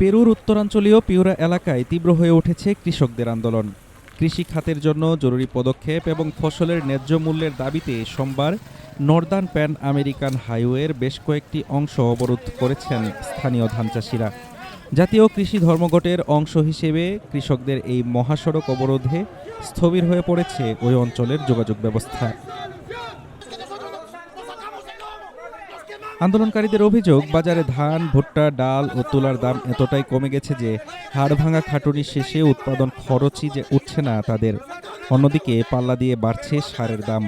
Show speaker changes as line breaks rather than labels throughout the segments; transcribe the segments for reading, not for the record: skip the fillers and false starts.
পেরুর উত্তরাঞ্চলীয় পিউরা এলাকায় তীব্র হয়ে উঠেছে কৃষকদের আন্দোলন। কৃষি খাতের জন্য জরুরি পদক্ষেপ এবং ফসলের ন্যায্য মূল্যের দাবিতে সোমবার নর্দার্ন প্যান আমেরিকান হাইওয়ের বেশ কয়েকটি অংশ অবরোধ করেছেন স্থানীয় ধান চাষিরা। জাতীয় কৃষি ধর্মঘটের অংশ হিসেবে কৃষকদের এই মহাসড়ক অবরোধে স্থবির হয়ে পড়েছে ওই অঞ্চলের যোগাযোগ ব্যবস্থা। আন্দোলনকারীদের অভিযোগ, বাজারে ধান, ভুট্টা, ডাল ও তুলার দাম এতটাই কমে গেছে যে হাড়ভাঙা খাটুনি শেষে উৎপাদন খরচই যে উঠছে না তাদের। অন্যদিকে পাল্লা দিয়ে বাড়ছে সারের দাম।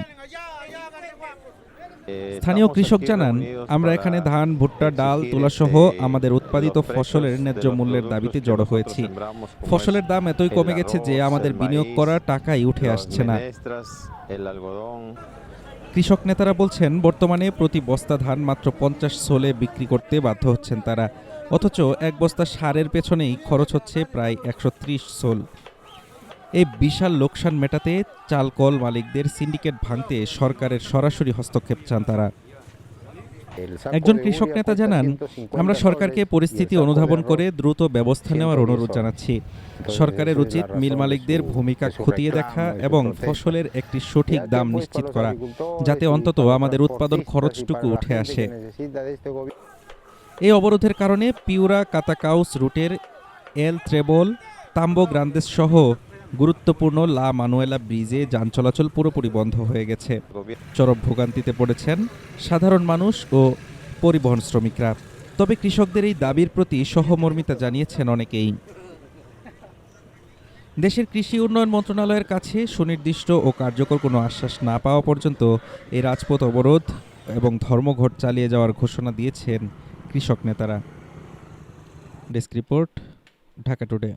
স্থানীয় কৃষক জানান, আমরা এখানে ধান, ভুট্টা, ডাল, তুলাসহ আমাদের উৎপাদিত ফসলের ন্যায্য মূল্যের দাবিতে জড়ো হয়েছি। ফসলের দাম এতই কমে গেছে যে আমাদের বিনিয়োগ করা টাকাই উঠে আসছে না। কৃষক নেতারা বলছেন, বর্তমানে প্রতি বস্তা ধান মাত্র 50 সোলে বিক্রি করতে বাধ্য হচ্ছেন তারা, অথচ এক বস্তা সারের পেছনেই খরচ হচ্ছে প্রায় 130 সোল। এই বিশাল লোকসান মেটাতে চালকল মালিকদের সিন্ডিকেট ভাঙতে সরকারের সরাসরি হস্তক্ষেপ চান তারা। একজন কৃষক নেতা জানান, আমরা সরকারকে পরিস্থিতি অনুধাবন করে দ্রুত ব্যবস্থা নেওয়ার অনুরোধ জানাচ্ছি। সরকারের উচিত মিল মালিকদের ভূমিকা খতিয়ে দেখা এবং ফসলের একটি সঠিক দাম নিশ্চিত করা, যাতে অন্তত আমাদের উৎপাদন খরচটুকু উঠে আসে। এই অবরোধের কারণে পিউরা কাতাকাউস রুটের এল ত্রেবোল, তাম্বো গ্রান্দেস সহ গুরুত্বপূর্ণ লা মানুয়েলা ব্রিজে যান চলাচল পুরোপুরি বন্ধ হয়ে গেছে। চরম ভোগান্তিতে পড়েছেন সাধারণ মানুষ ও পরিবহন শ্রমিকরা। তবে কৃষকদের এই দাবির প্রতি সহমর্মিতা জানিয়েছেন অনেকেই। দেশের কৃষি উন্নয়ন মন্ত্রণালয়ের কাছে সুনির্দিষ্ট ও কার্যকর কোনো আশ্বাস না পাওয়া পর্যন্ত এই রাজপথ অবরোধ এবং ধর্মঘট চালিয়ে যাওয়ার ঘোষণা দিয়েছেন কৃষক নেতারা। Desk report, Dhaka today.